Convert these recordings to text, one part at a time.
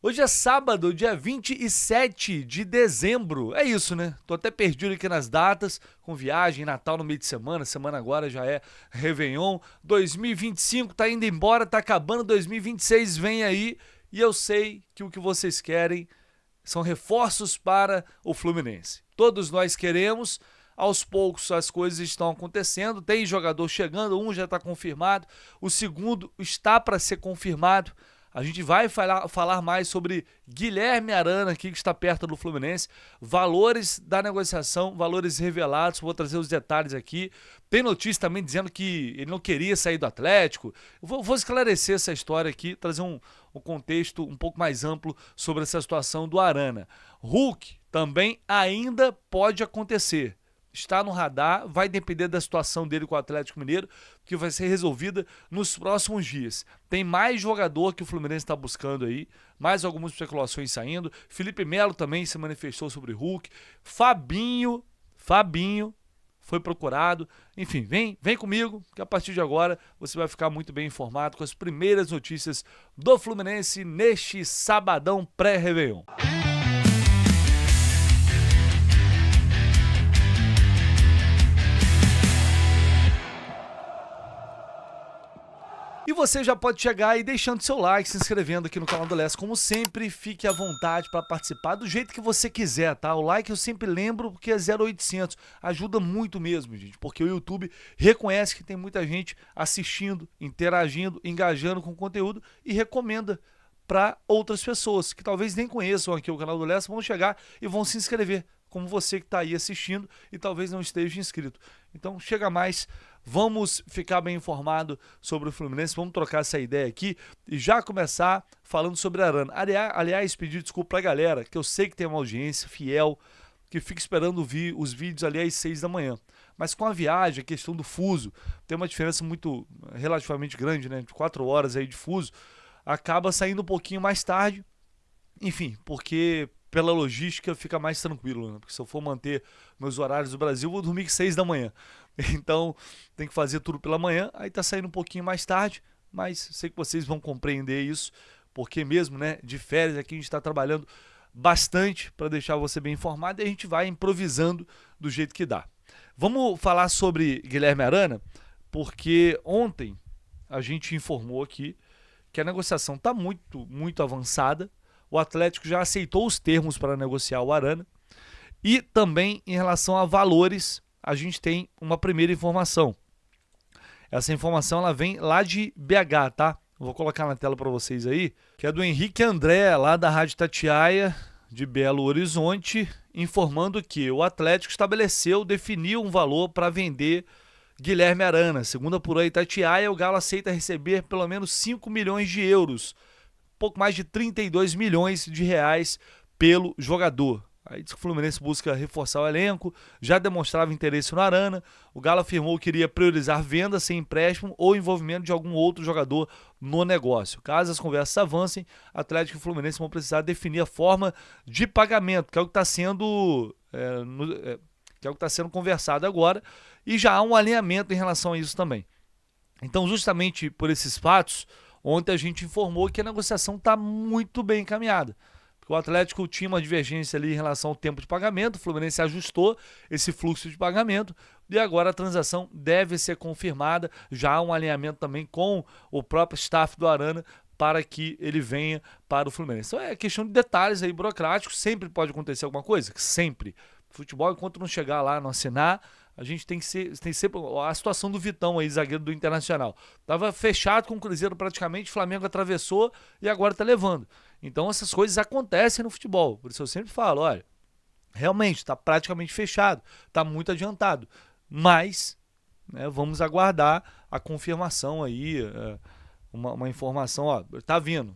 Hoje é sábado, dia 27 de dezembro. É isso, né? Tô até perdido aqui nas datas, com viagem, Natal no meio de semana. Semana agora já é Réveillon. 2025 tá indo embora, tá acabando. 2026 vem aí. E eu sei que o que vocês querem são reforços para o Fluminense. Todos nós queremos. Aos poucos as coisas estão acontecendo. Tem jogador chegando, um já está confirmado, o segundo está para ser confirmado. A gente vai falar mais sobre Guilherme Arana, aqui que está perto do Fluminense, valores da negociação, valores revelados, vou trazer os detalhes aqui. Tem notícia também dizendo que ele não queria sair do Atlético. Eu vou esclarecer essa história aqui, trazer um contexto um pouco mais amplo sobre essa situação do Arana. Hulk também ainda pode acontecer. Está no radar, vai depender da situação dele com o Atlético Mineiro, que vai ser resolvida nos próximos dias. Tem mais jogador que o Fluminense está buscando aí, mais algumas especulações saindo. Felipe Melo também se manifestou sobre Hulk. Fabinho foi procurado. Enfim, vem comigo, que a partir de agora você vai ficar muito bem informado com as primeiras notícias do Fluminense neste sabadão pré-Réveillon. E você já pode chegar aí deixando seu like, se inscrevendo aqui no canal do Leste. Como sempre, fique à vontade para participar do jeito que você quiser, tá? O like eu sempre lembro porque é 0800. Ajuda muito mesmo, gente, porque o YouTube reconhece que tem muita gente assistindo, interagindo, engajando com o conteúdo e recomenda para outras pessoas que talvez nem conheçam aqui o canal do Leste, vão chegar e vão se inscrever, como você que está aí assistindo e talvez não esteja inscrito. Então chega mais, vamos ficar bem informado sobre o Fluminense, vamos trocar essa ideia aqui e já começar falando sobre a Arana. Aliás, pedir desculpa pra galera, que eu sei que tem uma audiência fiel, que fica esperando os vídeos ali às 6 da manhã. Mas com a viagem, a questão do fuso, tem uma diferença relativamente grande, né? De 4 horas aí de fuso, acaba saindo um pouquinho mais tarde, enfim, porque pela logística fica mais tranquilo, né? Porque se eu for manter meus horários do Brasil, eu vou dormir às 6 da manhã. Então tem que fazer tudo pela manhã, aí tá saindo um pouquinho mais tarde, mas sei que vocês vão compreender isso, porque mesmo, né, de férias aqui a gente está trabalhando bastante para deixar você bem informado e a gente vai improvisando do jeito que dá. Vamos falar sobre Guilherme Arana, porque ontem a gente informou aqui que a negociação está muito avançada. O Atlético já aceitou os termos para negociar o Arana. E também em relação a valores, a gente tem uma primeira informação. Essa informação ela vem lá de BH, tá? Vou colocar na tela para vocês aí, que é do Henrique André, lá da Rádio Itatiaia, de Belo Horizonte, informando que o Atlético definiu um valor para vender Guilherme Arana. Segundo apurou a Itatiaia, o Galo aceita receber pelo menos 5 milhões de euros, pouco mais de 32 milhões de reais pelo jogador. Aí diz que o Fluminense busca reforçar o elenco, já demonstrava interesse no Arana, o Galo afirmou que iria priorizar venda sem empréstimo ou envolvimento de algum outro jogador no negócio. Caso as conversas avancem, Atlético e Fluminense vão precisar definir a forma de pagamento, que é o que está sendo conversado agora, e já há um alinhamento em relação a isso também. Então, justamente por esses fatos, ontem a gente informou que a negociação está muito bem encaminhada. Porque o Atlético tinha uma divergência ali em relação ao tempo de pagamento, o Fluminense ajustou esse fluxo de pagamento e agora a transação deve ser confirmada. Já há um alinhamento também com o próprio staff do Arana para que ele venha para o Fluminense. Então é questão de detalhes aí burocráticos, sempre pode acontecer alguma coisa, sempre. Futebol, enquanto não chegar lá, não assinar, a gente tem sempre a situação do Vitão aí, zagueiro do Internacional. Tava fechado com o Cruzeiro praticamente, o Flamengo atravessou e agora tá levando. Então essas coisas acontecem no futebol. Por isso eu sempre falo, olha, realmente tá praticamente fechado, tá muito adiantado. Mas, né, vamos aguardar a confirmação aí, uma informação, ó, tá vindo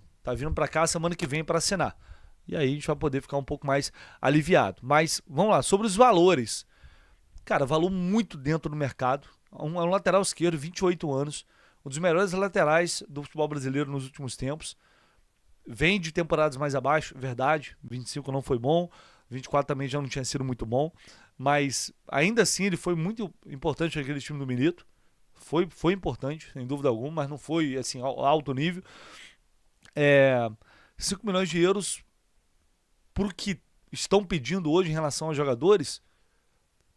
para cá semana que vem para assinar. E aí a gente vai poder ficar um pouco mais aliviado. Mas vamos lá, sobre os valores. Cara, valor muito dentro do mercado. É um lateral esquerdo, 28 anos. Um dos melhores laterais do futebol brasileiro nos últimos tempos. Vem de temporadas mais abaixo, verdade. 25 não foi bom. 24 também já não tinha sido muito bom. Mas ainda assim ele foi muito importante naquele time do Milito. Foi importante, sem dúvida alguma, mas não foi assim alto nível. 5 milhões de euros por que estão pedindo hoje em relação aos jogadores,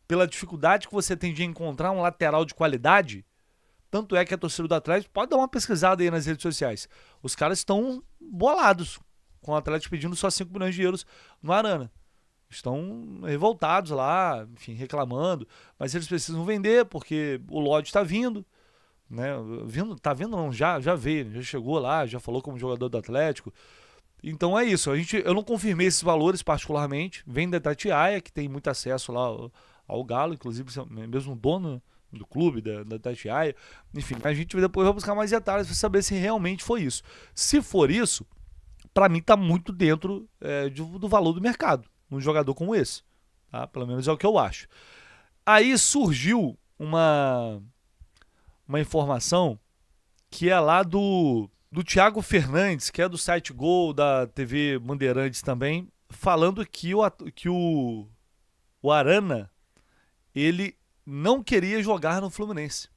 pela dificuldade que você tem de encontrar um lateral de qualidade. Tanto é que a torcida do Atlético, pode dar uma pesquisada aí nas redes sociais, os caras estão bolados com o Atlético pedindo só 5 milhões de euros no Arana. Estão revoltados lá, enfim, reclamando, mas eles precisam vender porque o Lodge está vindo, né? Tá vindo não, já veio, já chegou lá, já falou como jogador do Atlético. Então é isso, eu não confirmei esses valores particularmente, vem da Itatiaia, que tem muito acesso lá ao Galo, inclusive mesmo o dono do clube, da Itatiaia. Enfim, a gente depois vai buscar mais detalhes para saber se realmente foi isso. Se for isso, para mim tá muito dentro do valor do mercado, num jogador como esse. Tá? Pelo menos é o que eu acho. Aí surgiu uma informação que é lá do Thiago Fernandes, que é do site Gol, da TV Bandeirantes também, falando que o Arana, ele não queria jogar no Fluminense.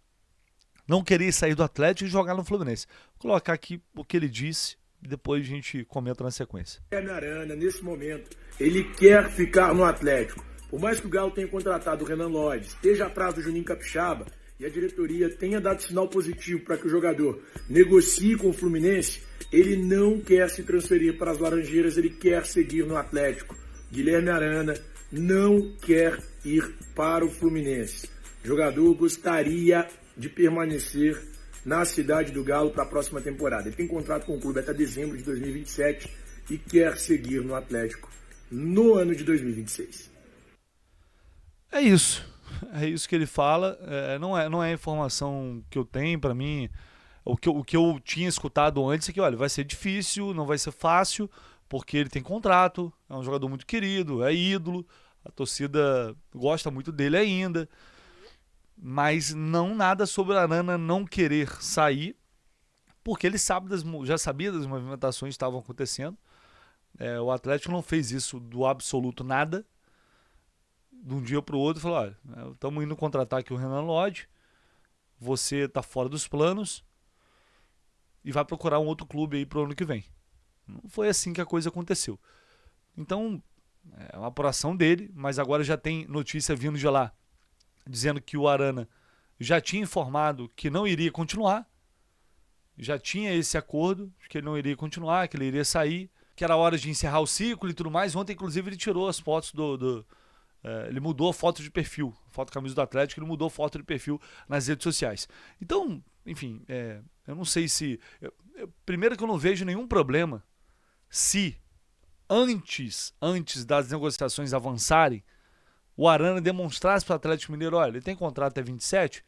Não queria sair do Atlético e jogar no Fluminense. Vou colocar aqui o que ele disse e depois a gente comenta na sequência. Guilherme Arana, nesse momento, ele quer ficar no Atlético. Por mais que o Galo tenha contratado o Renan Lodge, esteja atrás do Juninho Capixaba e a diretoria tenha dado sinal positivo para que o jogador negocie com o Fluminense, ele não quer se transferir para as Laranjeiras, ele quer seguir no Atlético. Guilherme Arana não quer ir para o Fluminense. O jogador gostaria de permanecer na cidade do Galo para a próxima temporada. Ele tem contrato com o clube até dezembro de 2027 e quer seguir no Atlético no ano de 2026. É isso que ele fala. Não é a informação que eu tenho para mim. O que eu tinha escutado antes é que, olha, vai ser difícil, não vai ser fácil, porque ele tem contrato, é um jogador muito querido, é ídolo, a torcida gosta muito dele ainda, mas não nada sobre a Arana não querer sair, porque ele já sabia das movimentações que estavam acontecendo. O Atlético não fez isso do absoluto nada, de um dia para o outro, falou, olha, estamos indo contratar aqui o Renan Lodge, você está fora dos planos e vai procurar um outro clube aí para o ano que vem. Não foi assim que a coisa aconteceu. Então, é uma apuração dele, mas agora já tem notícia vindo de lá, dizendo que o Arana já tinha informado que não iria continuar, já tinha esse acordo, que ele não iria continuar, que ele iria sair, que era hora de encerrar o ciclo e tudo mais. Ontem, inclusive, ele tirou as fotos ele mudou a foto de perfil, foto camisa do Atlético, ele mudou a foto de perfil nas redes sociais. Então, enfim, eu não sei se... primeiro que eu não vejo nenhum problema se antes das negociações avançarem, o Arana demonstrasse para o Atlético Mineiro, olha, ele tem contrato até 27,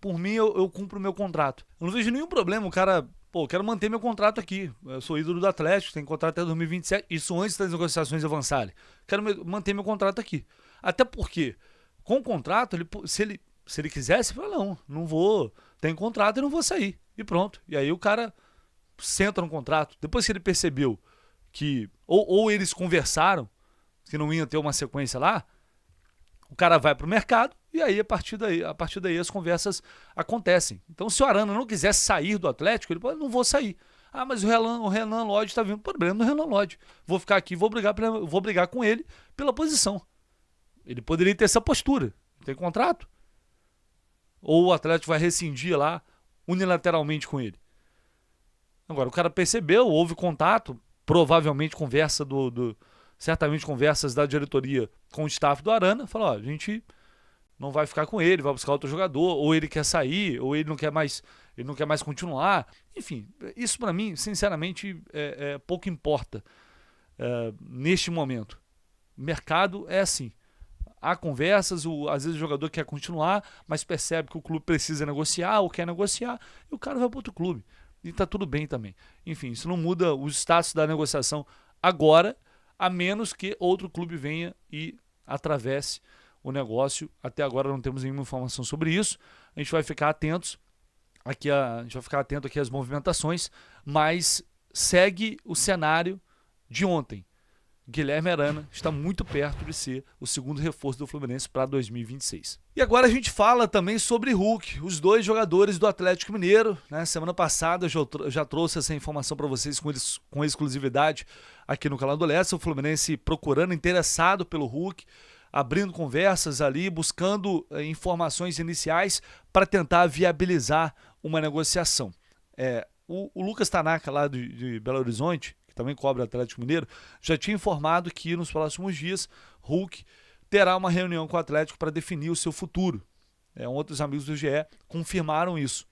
por mim eu cumpro o meu contrato. Eu não vejo nenhum problema, o cara, eu quero manter meu contrato aqui, eu sou ídolo do Atlético, tenho contrato até 2027, isso antes das negociações avançarem. Quero manter meu contrato aqui. Até porque, com o contrato, se ele quisesse, ele fala, não vou, tem contrato e não vou sair. E pronto. E aí o cara senta no contrato. Depois que ele percebeu que, ou eles conversaram, que não ia ter uma sequência lá, o cara vai pro mercado e aí a partir daí as conversas acontecem. Então se o Arana não quisesse sair do Atlético, ele pode, não vou sair. Ah, mas o Renan Lodge está vindo. Problema do Renan Lodge. Vou ficar aqui, vou brigar com ele pela posição. Ele poderia ter essa postura. Tem contrato. Ou o Atlético vai rescindir lá unilateralmente com ele. Agora, o cara percebeu, houve contato, provavelmente certamente conversas da diretoria com o staff do Arana, falou, a gente não vai ficar com ele, vai buscar outro jogador, ou ele quer sair, ou ele não quer mais continuar. Enfim, isso para mim, sinceramente, pouco importa neste momento. O mercado é assim. Há conversas, às vezes o jogador quer continuar, mas percebe que o clube precisa negociar ou quer negociar, e o cara vai para outro clube. E tá tudo bem também. Enfim, isso não muda o status da negociação agora, a menos que outro clube venha e atravesse o negócio. Até agora não temos nenhuma informação sobre isso. A gente vai ficar atentos aqui às movimentações, mas segue o cenário de ontem, Guilherme Arana está muito perto de ser o segundo reforço do Fluminense para 2026. E agora a gente fala também sobre Hulk, os dois jogadores do Atlético Mineiro, né? Semana passada eu já trouxe essa informação para vocês com exclusividade aqui no Canal do Leste, o Fluminense procurando, interessado pelo Hulk, abrindo conversas ali, buscando informações iniciais para tentar viabilizar uma negociação. O Lucas Tanaka lá de Belo Horizonte, também cobre o Atlético Mineiro, já tinha informado que nos próximos dias Hulk terá uma reunião com o Atlético para definir o seu futuro. Outros amigos do GE confirmaram isso.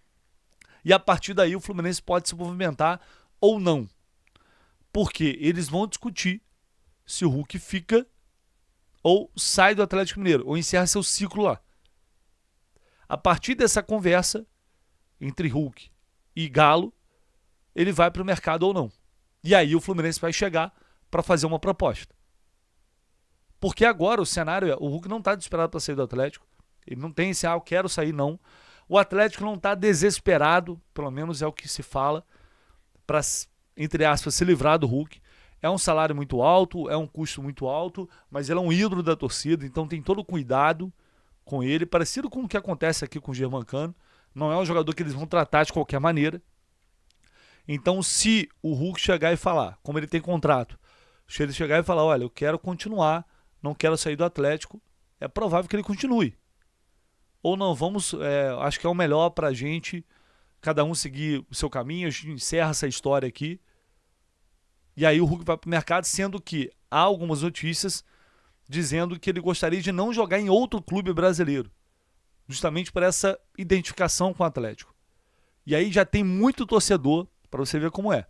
E a partir daí o Fluminense pode se movimentar ou não. Porque eles vão discutir se o Hulk fica ou sai do Atlético Mineiro, ou encerra seu ciclo lá. A partir dessa conversa entre Hulk e Galo, ele vai para o mercado ou não. E aí o Fluminense vai chegar para fazer uma proposta. Porque agora o cenário o Hulk não está desesperado para sair do Atlético. Ele não tem esse, eu quero sair, não. O Atlético não está desesperado, pelo menos é o que se fala, para, entre aspas, se livrar do Hulk. É um salário muito alto, é um custo muito alto, mas ele é um ídolo da torcida, então tem todo o cuidado com ele, parecido com o que acontece aqui com o Germancano. Não é um jogador que eles vão tratar de qualquer maneira. Então, se o Hulk chegar e falar, como ele tem contrato, se ele chegar e falar, olha, eu quero continuar, não quero sair do Atlético, é provável que ele continue. Ou não, acho que é o melhor pra gente, cada um seguir o seu caminho, a gente encerra essa história aqui. E aí o Hulk vai pro mercado, sendo que há algumas notícias dizendo que ele gostaria de não jogar em outro clube brasileiro, justamente por essa identificação com o Atlético. E aí já tem muito torcedor, para você ver como é.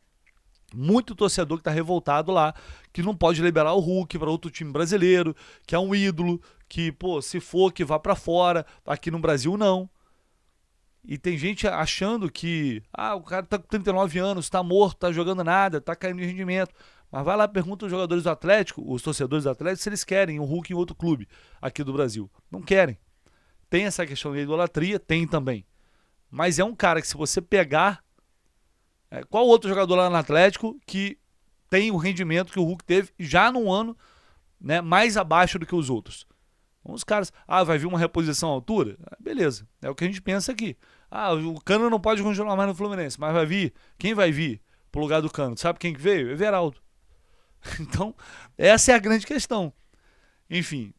Muito torcedor que está revoltado lá, que não pode liberar o Hulk para outro time brasileiro, que é um ídolo, que, se for, que vá para fora, aqui no Brasil não. E tem gente achando que, o cara tá com 39 anos, tá morto, tá jogando nada, tá caindo de rendimento. Mas vai lá, pergunta os jogadores do Atlético, os torcedores do Atlético, se eles querem o Hulk em outro clube aqui do Brasil. Não querem. Tem essa questão da idolatria? Tem também. Mas é um cara que, se você pegar, qual outro jogador lá no Atlético que tem o rendimento que o Hulk teve já num ano, né, mais abaixo do que os outros? Os caras, vai vir uma reposição à altura? Beleza, é o que a gente pensa aqui. O Cano não pode continuar mais no Fluminense, mas vai vir. Quem vai vir pro lugar do Cano? Sabe quem que veio? Everaldo. Então, essa é a grande questão. Enfim,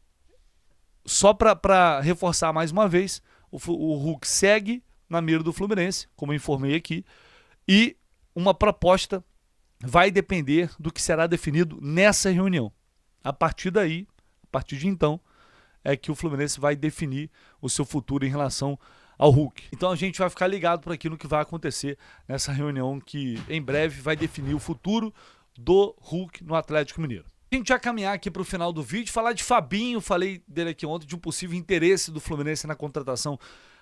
só para reforçar mais uma vez, o Hulk segue na mira do Fluminense, como eu informei aqui, e uma proposta vai depender do que será definido nessa reunião. A partir daí, a partir de então, é que o Fluminense vai definir o seu futuro em relação ao Hulk. Então a gente vai ficar ligado por aqui no que vai acontecer nessa reunião que em breve vai definir o futuro do Hulk no Atlético Mineiro. A gente vai caminhar aqui para o final do vídeo, falar de Fabinho, falei dele aqui ontem, de um possível interesse do Fluminense na contratação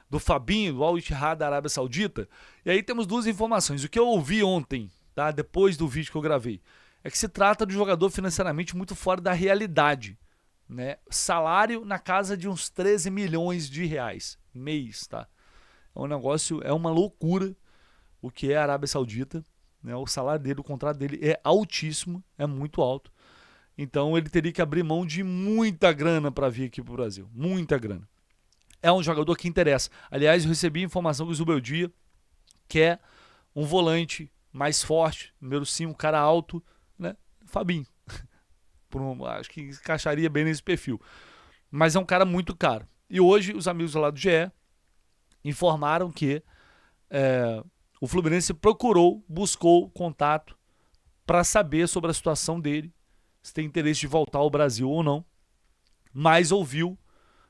do Fabinho, do Al-Ittihad da Arábia Saudita. E aí temos duas informações. O que eu ouvi ontem, tá, depois do vídeo que eu gravei, é que se trata de um jogador financeiramente muito fora da realidade, né? Salário na casa de uns 13 milhões de reais mês, tá? É um negócio, é uma loucura o que é a Arábia Saudita, né? O salário dele, o contrato dele é altíssimo, é muito alto. Então ele teria que abrir mão de muita grana para vir aqui pro Brasil, muita grana. É um jogador que interessa. Aliás, eu recebi informação que o Zubeldia quer um volante mais forte, número 5, um cara alto, né? Fabinho. Acho que encaixaria bem nesse perfil. Mas é um cara muito caro. E hoje os amigos lá do GE informaram que o Fluminense buscou contato para saber sobre a situação dele, se tem interesse de voltar ao Brasil ou não, mas ouviu,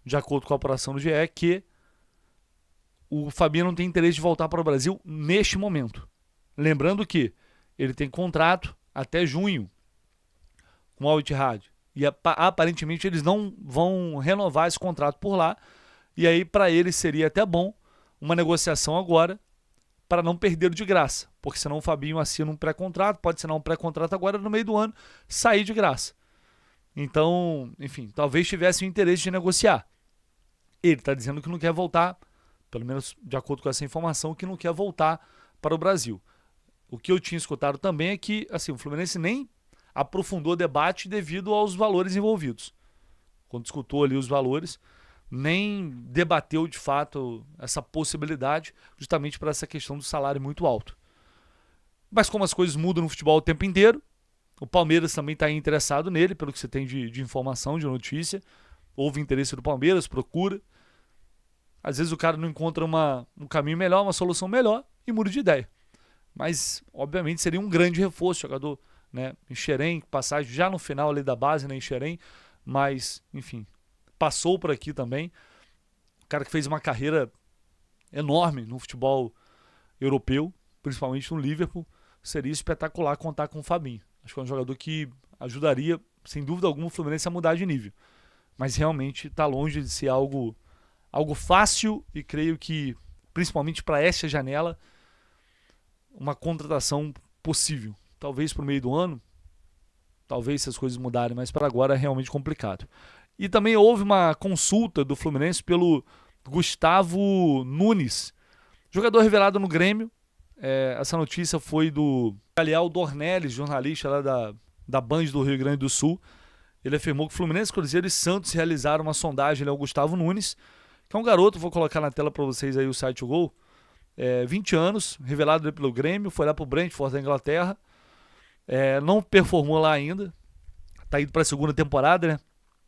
de acordo com a apuração do GE, que o Fabinho não tem interesse de voltar para o Brasil neste momento. Lembrando que ele tem contrato até junho com o Al-Ittihad. E aparentemente eles não vão renovar esse contrato por lá. E aí para ele seria até bom uma negociação agora para não perder de graça. Porque senão o Fabinho assina um pré-contrato, pode assinar um pré-contrato agora no meio do ano, sair de graça. Então, enfim, talvez tivesse o interesse de negociar. Ele está dizendo que não quer voltar, pelo menos de acordo com essa informação, que não quer voltar para o Brasil. O que eu tinha escutado também é que assim, o Fluminense nem aprofundou o debate devido aos valores envolvidos. Quando discutiu ali os valores, nem debateu de fato essa possibilidade, justamente por essa questão do salário muito alto. Mas como as coisas mudam no futebol o tempo inteiro, o Palmeiras também está interessado nele, pelo que você tem de informação, de notícia. Houve interesse do Palmeiras, procura. Às vezes o cara não encontra um caminho melhor, uma solução melhor e muda de ideia. Mas, obviamente, seria um grande reforço, jogador, né, em Xerém, passagem já no final ali da base, né, em Xerém, mas, enfim, passou por aqui também. O cara que fez uma carreira enorme no futebol europeu, principalmente no Liverpool, seria espetacular contar com o Fabinho. Acho que é um jogador que ajudaria, sem dúvida alguma, o Fluminense a mudar de nível. Mas realmente está longe de ser algo fácil e creio que, principalmente para esta janela, uma contratação possível. Talvez para o meio do ano, talvez se as coisas mudarem, mas para agora é realmente complicado. E também houve uma consulta do Fluminense pelo Gustavo Nunes, jogador revelado no Grêmio. Essa notícia foi do Galeal Dornelles, jornalista lá da Band do Rio Grande do Sul. Ele afirmou que Fluminense, Cruzeiro e Santos realizaram uma sondagem ao Gustavo Nunes, que é um garoto, vou colocar na tela para vocês aí o site O Gol, 20 anos, revelado pelo Grêmio, foi lá para o Brentford da Inglaterra, não performou lá ainda, está indo para a segunda temporada, né?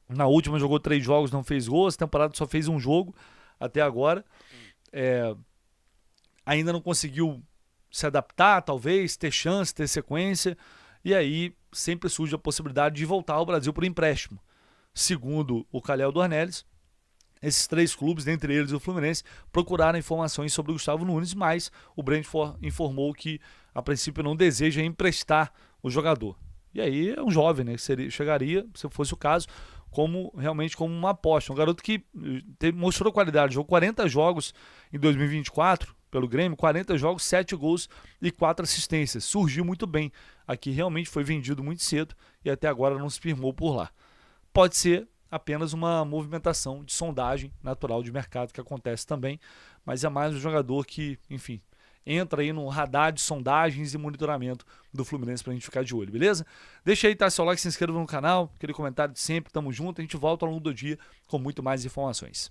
Na última jogou 3 jogos, não fez gol, essa temporada só fez um jogo até agora, ainda não conseguiu se adaptar, talvez, ter chance, ter sequência, e aí sempre surge a possibilidade de voltar ao Brasil por empréstimo. Segundo o Calhau Dornelles, esses 3 clubes, dentre eles o Fluminense, procuraram informações sobre o Gustavo Nunes, mas o Brentford informou que a princípio não deseja emprestar o jogador. E aí é um jovem, né, que chegaria, se fosse o caso, realmente como uma aposta. Um garoto que mostrou qualidade, jogou 40 jogos em 2024 pelo Grêmio, 40 jogos, 7 gols e 4 assistências. Surgiu muito bem. Aqui realmente foi vendido muito cedo e até agora não se firmou por lá. Pode ser apenas uma movimentação de sondagem natural de mercado que acontece também, mas é mais um jogador que, enfim, entra aí no radar de sondagens e monitoramento do Fluminense pra gente ficar de olho, beleza? Deixa aí, tá, seu like, se inscreva no canal, aquele comentário de sempre, tamo junto, a gente volta ao longo do dia com muito mais informações.